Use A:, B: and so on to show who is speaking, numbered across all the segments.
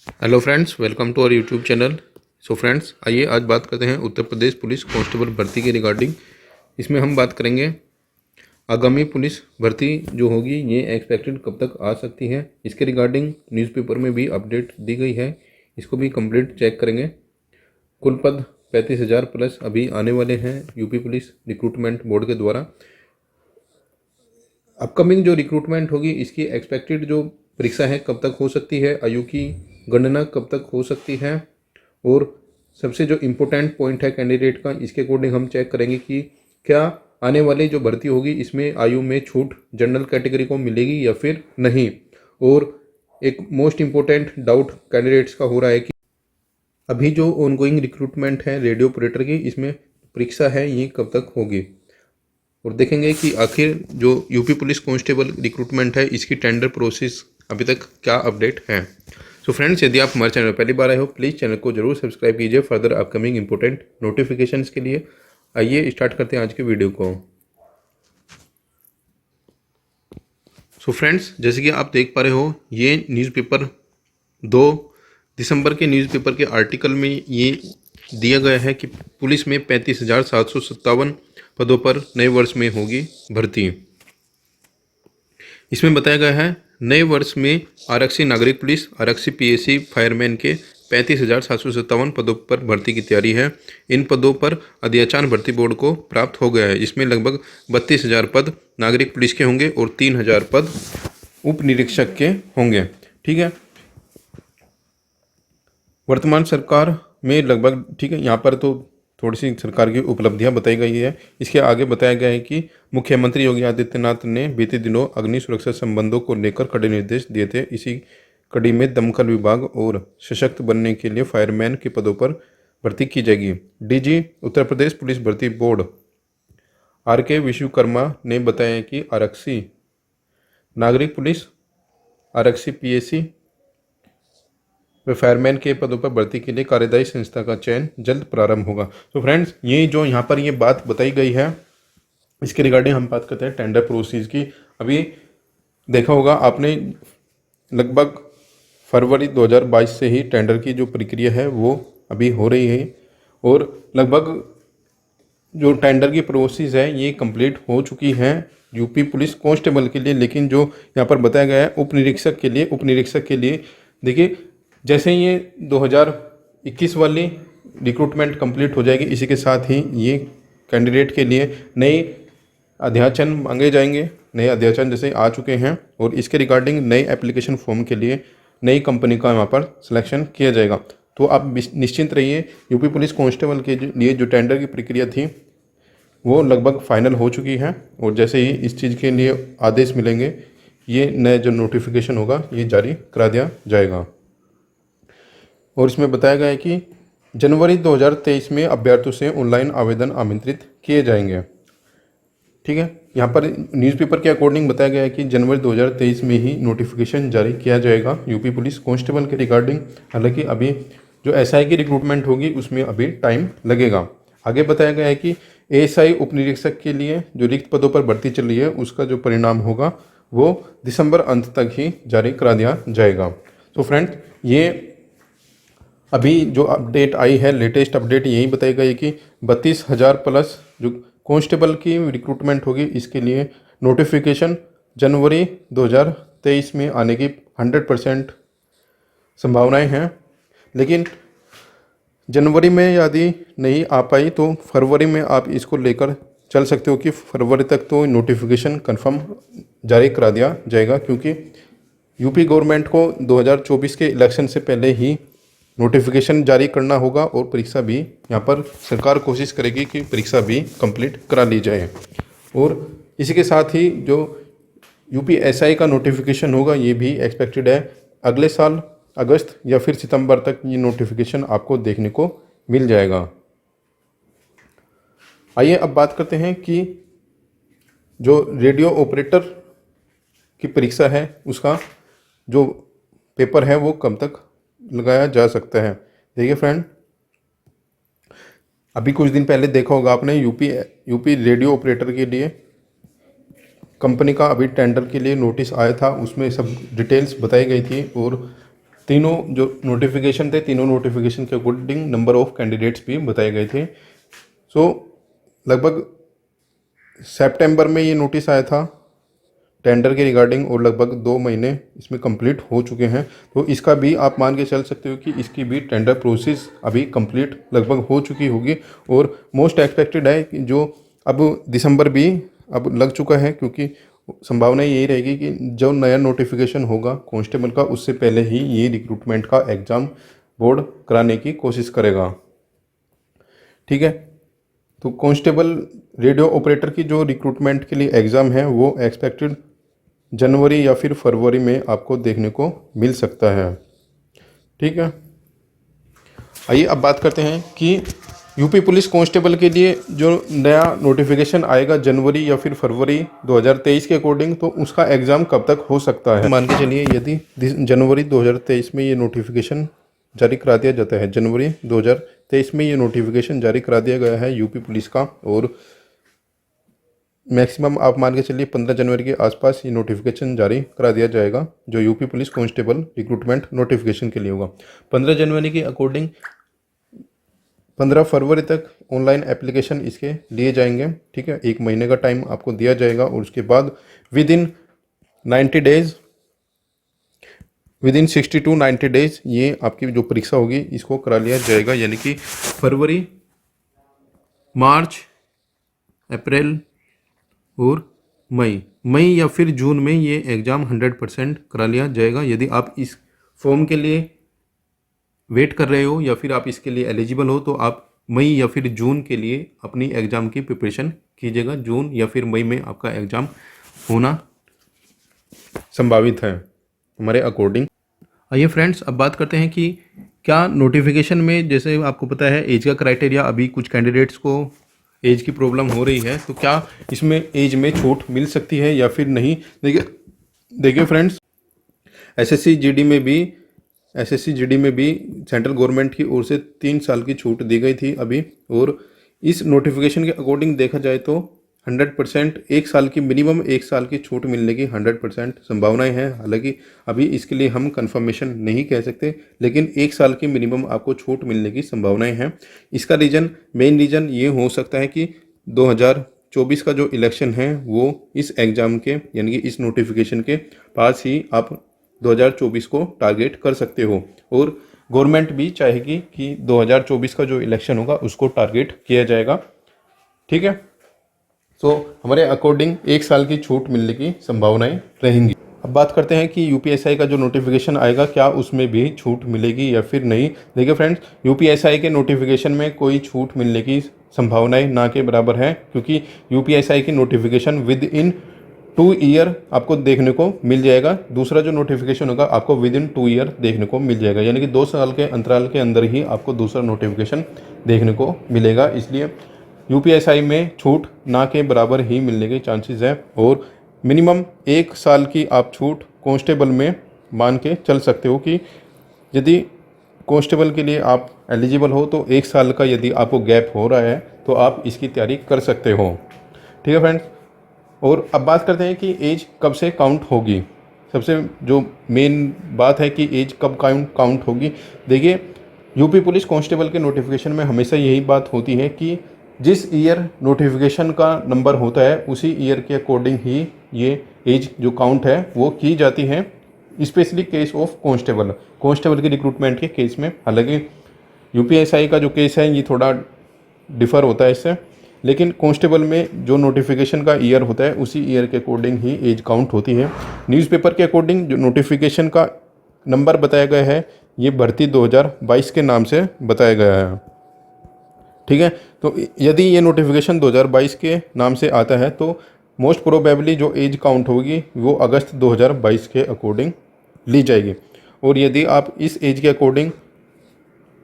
A: Hello friends, welcome to our YouTube channel. So friends, आइए आज बात करते हैं उत्तर प्रदेश पुलिस कांस्टेबल भर्ती के रिगार्डिंग। इसमें हम बात करेंगे आगामी पुलिस भर्ती जो होगी ये एक्सपेक्टेड कब तक आ सकती है। इसके रिगार्डिंग न्यूज़पेपर में भी अपडेट दी गई है, इसको भी कंप्लीट चेक करेंगे। कुल पद 35,000 प्लस अभी आने वाले हैं यूपी पुलिस रिक्रूटमेंट बोर्ड के द्वारा। अपकमिंग जो रिक्रूटमेंट होगी इसकी एक्सपेक्टेड जो परीक्षा है कब तक हो सकती है, आयु की गणना कब तक हो सकती है, और सबसे जो इम्पोर्टेंट पॉइंट है कैंडिडेट का, इसके अकॉर्डिंग हम चेक करेंगे कि क्या आने वाली जो भर्ती होगी इसमें आयु में छूट जनरल कैटेगरी को मिलेगी या फिर नहीं। और एक मोस्ट इम्पोर्टेंट डाउट कैंडिडेट्स का हो रहा है कि अभी जो ऑनगोइंग रिक्रूटमेंट है रेडियो ऑपरेटर की, इसमें परीक्षा है ये कब तक होगी। और देखेंगे कि आखिर जो यूपी पुलिस कांस्टेबल रिक्रूटमेंट है इसकी टेंडर प्रोसेस अभी तक क्या अपडेट है। सो फ्रेंड्स, यदि आप हमारे चैनल पहली बार आए हो प्लीज़ चैनल को जरूर सब्सक्राइब कीजिए फर्दर अपकमिंग इंपॉर्टेंट नोटिफिकेशंस के लिए। आइए स्टार्ट करते हैं आज के वीडियो को। सो फ्रेंड्स, जैसे कि आप देख पा रहे हो, ये न्यूज़पेपर 2 दिसंबर के न्यूज़पेपर के आर्टिकल में ये दिया गया है कि पुलिस में 35,757 पदों पर नए वर्ष में होगी भर्ती। इसमें बताया गया है नए वर्ष में आरक्षी नागरिक पुलिस, आरक्षी पीएसी, फायरमैन के 35,757 पदों पर भर्ती की तैयारी है। इन पदों पर अध्याचान भर्ती बोर्ड को प्राप्त हो गया है। इसमें लगभग 32,000 पद नागरिक पुलिस के होंगे और 3,000 पद उप निरीक्षक के होंगे। ठीक है, वर्तमान सरकार में लगभग, ठीक है, यहाँ पर तो थोड़ी सी सरकार की उपलब्धियां बताई गई है। इसके आगे बताया गया है कि मुख्यमंत्री योगी आदित्यनाथ ने बीते दिनों अग्नि सुरक्षा संबंधों को लेकर कड़े निर्देश दिए थे। इसी कड़ी में दमकल विभाग और सशक्त बनने के लिए फायरमैन के पदों पर भर्ती की जाएगी। डीजी उत्तर प्रदेश पुलिस भर्ती बोर्ड आर.के. विश्वकर्मा ने बताया कि आरक्षी नागरिक पुलिस, आरक्षी पीएसी व फायरमैन के पदों पर भर्ती के लिए कार्यदायी संस्था का चयन जल्द प्रारंभ होगा। तो फ्रेंड्स, ये जो यहाँ पर ये बात बताई गई है इसके रिगार्डिंग हम बात करते हैं टेंडर प्रोसेस की। अभी देखा होगा आपने, लगभग फरवरी 2022 से ही टेंडर की जो प्रक्रिया है वो अभी हो रही है और लगभग जो टेंडर की प्रोसेस है ये कंप्लीट हो चुकी है यूपी पुलिस कांस्टेबल के लिए। लेकिन जो यहाँ पर बताया गया है उप निरीक्षक के लिए देखिए, जैसे ये 2021 वाली रिक्रूटमेंट कंप्लीट हो जाएगी, इसी के साथ ही ये कैंडिडेट के लिए नए अध्याचन मांगे जाएंगे। नए अध्याचन जैसे आ चुके हैं और इसके रिगार्डिंग नए एप्लीकेशन फॉर्म के लिए नई कंपनी का यहाँ पर सिलेक्शन किया जाएगा। तो आप निश्चिंत रहिए, यूपी पुलिस कांस्टेबल के लिए जो टेंडर की प्रक्रिया थी वो लगभग फाइनल हो चुकी है और जैसे ही इस चीज़ के लिए आदेश मिलेंगे ये नया जो नोटिफिकेशन होगा ये जारी करा दिया जाएगा। और इसमें बताया गया है कि जनवरी 2023 में अभ्यर्थियों से ऑनलाइन आवेदन आमंत्रित किए जाएंगे। ठीक है, यहाँ पर न्यूज़पेपर के अकॉर्डिंग बताया गया है कि जनवरी 2023 में ही नोटिफिकेशन जारी किया जाएगा यूपी पुलिस कांस्टेबल के रिगार्डिंग। हालांकि अभी जो एसआई की रिक्रूटमेंट होगी उसमें अभी टाइम लगेगा। आगे बताया गया है कि एएसआई उप निरीक्षक के लिए जो रिक्त पदों पर भर्ती चल रही है उसका जो परिणाम होगा वो दिसंबर अंत तक ही जारी करा दिया जाएगा। तो फ्रेंड्स, ये अभी जो अपडेट आई है, लेटेस्ट अपडेट यही बताई गई कि 32,000 प्लस जो कांस्टेबल की रिक्रूटमेंट होगी इसके लिए नोटिफिकेशन जनवरी 2023 में आने की 100% संभावनाएं हैं। लेकिन जनवरी में यदि नहीं आ पाई तो फरवरी में आप इसको लेकर चल सकते हो कि फरवरी तक तो नोटिफिकेशन कंफर्म जारी करा दिया जाएगा, क्योंकि यूपी गवर्नमेंट को 2024 के इलेक्शन से पहले ही नोटिफिकेशन जारी करना होगा और परीक्षा भी यहाँ पर सरकार कोशिश करेगी कि परीक्षा भी कंप्लीट करा ली जाए। और इसी के साथ ही जो यूपी एसआई का नोटिफिकेशन होगा ये भी एक्सपेक्टेड है अगले साल अगस्त या फिर सितंबर तक ये नोटिफिकेशन आपको देखने को मिल जाएगा। आइए अब बात करते हैं कि जो रेडियो ऑपरेटर की परीक्षा है उसका जो पेपर है वो कब तक लगाया जा सकता है। देखिए फ्रेंड, अभी कुछ दिन पहले देखा होगा आपने यूपी रेडियो ऑपरेटर के लिए कंपनी का अभी टेंडर के लिए नोटिस आया था, उसमें सब डिटेल्स बताई गई थी और तीनों जो नोटिफिकेशन थे, तीनों नोटिफिकेशन के अकॉर्डिंग नंबर ऑफ कैंडिडेट्स भी बताए गए थे। सो लगभग सितंबर में ये नोटिस आया था टेंडर के रिगार्डिंग, और लगभग 2 महीने इसमें कंप्लीट हो चुके हैं। तो इसका भी आप मान के चल सकते हो कि इसकी भी टेंडर प्रोसेस अभी कंप्लीट लगभग हो चुकी होगी, और मोस्ट एक्सपेक्टेड है कि जो अब दिसंबर भी अब लग चुका है, क्योंकि संभावना यही रहेगी कि जो नया नोटिफिकेशन होगा कांस्टेबल का, उससे पहले ही ये रिक्रूटमेंट का एग्ज़ाम बोर्ड कराने की कोशिश करेगा। ठीक है, तो कांस्टेबल रेडियो ऑपरेटर की जो रिक्रूटमेंट के लिए एग्ज़ाम है वो एक्सपेक्टेड जनवरी या फिर फरवरी में आपको देखने को मिल सकता है। ठीक है, आइए अब बात करते हैं कि यूपी पुलिस कांस्टेबल के लिए जो नया नोटिफिकेशन आएगा जनवरी या फिर फरवरी 2023 के अकॉर्डिंग, तो उसका एग्ज़ाम कब तक हो सकता है। मान के चलिए यदि जनवरी 2023 में ये नोटिफिकेशन जारी करा दिया जाता है, जनवरी 2023 में ये नोटिफिकेशन जारी करा दिया गया है यूपी पुलिस का, और मैक्सिमम आप मान के चलिए 15 जनवरी के आसपास ये नोटिफिकेशन जारी करा दिया जाएगा जो UP police constable recruitment notification के लिए होगा। 15 जनवरी के अकॉर्डिंग 15 फरवरी तक ऑनलाइन एप्लीकेशन इसके लिए जाएंगे। ठीक है, 1 महीने का टाइम आपको दिया जाएगा, और उसके बाद विद इन 60 to 90 डेज ये आपकी जो परीक्षा होगी इसको करा लिया जाएगा, यानी कि फरवरी, मार्च, अप्रैल और मई या फिर जून में ये एग्ज़ाम 100% करा लिया जाएगा। यदि आप इस फॉर्म के लिए वेट कर रहे हो या फिर आप इसके लिए एलिजिबल हो, तो आप मई या फिर जून के लिए अपनी एग्ज़ाम की प्रिपरेशन कीजिएगा। जून या फिर मई में आपका एग्ज़ाम होना संभावित है हमारे अकॉर्डिंग। आइए फ्रेंड्स, अब बात करते हैं कि क्या नोटिफिकेशन में, जैसे आपको पता है एज का क्राइटेरिया, अभी कुछ कैंडिडेट्स को एज की प्रॉब्लम हो रही है, तो क्या इसमें एज में छूट मिल सकती है या फिर नहीं। देखिए फ्रेंड्स, एसएससी जीडी में भी सेंट्रल गवर्नमेंट की ओर से 3 साल की छूट दी गई थी अभी, और इस नोटिफिकेशन के अकॉर्डिंग देखा जाए तो 100% 1 साल की, मिनिमम 1 साल की छूट मिलने की 100% संभावनाएं हैं। हालांकि अभी इसके लिए हम कंफर्मेशन नहीं कह सकते, लेकिन 1 साल की मिनिमम आपको छूट मिलने की संभावनाएं हैं। इसका मेन रीज़न ये हो सकता है कि 2024 का जो इलेक्शन है वो इस एग्ज़ाम के, यानी कि इस नोटिफिकेशन के पास ही आप 2024 को टारगेट कर सकते हो, और गवर्नमेंट भी चाहेगी कि 2024 का जो इलेक्शन होगा उसको टारगेट किया जाएगा। ठीक है, सो हमारे अकॉर्डिंग 1 साल की छूट मिलने की संभावनाएं रहेंगी। अब बात करते हैं कि यूपीएसआई का जो नोटिफिकेशन आएगा क्या उसमें भी छूट मिलेगी या फिर नहीं। देखिए फ्रेंड्स, यूपीएसआई के नोटिफिकेशन में कोई छूट मिलने की संभावनाएं ना के बराबर है, क्योंकि यूपीएसआई की नोटिफिकेशन विद इन 2 ईयर आपको देखने को मिल जाएगा। दूसरा जो नोटिफिकेशन होगा आपको विद इन 2 ईयर देखने को मिल जाएगा, यानी कि 2 साल के अंतराल के अंदर ही आपको दूसरा नोटिफिकेशन देखने को मिलेगा। इसलिए यूपीएसआई में छूट ना के बराबर ही मिलने के चांसेस है, और मिनिमम 1 साल की आप छूट कांस्टेबल में मान के चल सकते हो कि यदि कांस्टेबल के लिए आप एलिजिबल हो तो 1 साल का यदि आपको गैप हो रहा है तो आप इसकी तैयारी कर सकते हो। ठीक है फ्रेंड्स, और अब बात करते हैं कि एज कब से काउंट होगी। सबसे जो मेन बात है कि एज कब काउंट होगी। देखिए, यूपी पुलिस कांस्टेबल के नोटिफिकेशन में हमेशा यही बात होती है कि जिस ईयर नोटिफिकेशन का नंबर होता है उसी ईयर के अकॉर्डिंग ही ये एज जो काउंट है वो की जाती है, स्पेशली केस ऑफ कांस्टेबल के रिक्रूटमेंट के केस में। हालांकि यूपीएसआई का जो केस है ये थोड़ा डिफ़र होता है इससे, लेकिन कांस्टेबल में जो नोटिफिकेशन का ईयर होता है उसी ईयर के अकॉर्डिंग ही एज काउंट होती है। न्यूज़पेपर के अकॉर्डिंग जो नोटिफिकेशन का नंबर बताया गया है ये भर्ती 2022 के नाम से बताया गया है। ठीक है, तो यदि ये नोटिफिकेशन 2022 के नाम से आता है तो मोस्ट प्रोबेबली जो एज काउंट होगी वो अगस्त 2022 के अकॉर्डिंग ली जाएगी, और यदि आप इस एज के अकॉर्डिंग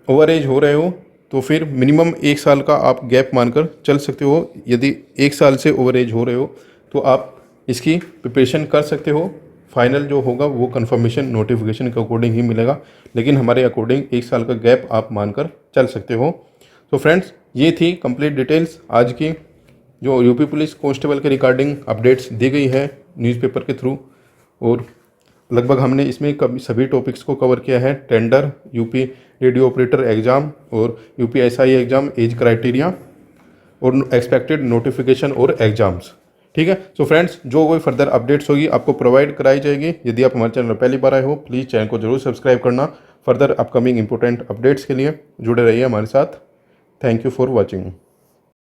A: ओवर एज हो रहे हो तो फिर मिनिमम 1 साल का आप गैप मानकर चल सकते हो। यदि 1 साल से ओवर एज हो रहे हो तो आप इसकी प्रिपरेशन कर सकते हो। फाइनल जो होगा वो कंफर्मेशन नोटिफिकेशन के अकॉर्डिंग ही मिलेगा, लेकिन हमारे अकॉर्डिंग 1 साल का गैप आप मानकर चल सकते हो। तो फ्रेंड्स, ये थी कंप्लीट डिटेल्स आज की जो यूपी पुलिस कांस्टेबल के रिगार्डिंग अपडेट्स दी गई है न्यूज़पेपर के थ्रू, और लगभग हमने इसमें सभी टॉपिक्स को कवर किया है। Tender, UP radio operator exam और यूपीएसआई एग्ज़ाम, एज क्राइटेरिया और एक्सपेक्टेड नोटिफिकेशन और एग्ज़ाम्स। ठीक है। सो फ्रेंड्स, जो कोई फर्दर अपडेट्स होगी आपको प्रोवाइड कराई जाएगी। यदि आप हमारे चैनल पर पहली बार आए हो, प्लीज़ चैनल को जरूर सब्सक्राइब करना। फर्दर अपकमिंग इंपॉर्टेंट अपडेट्स के लिए जुड़े रहिए हमारे साथ। Thank you for watching.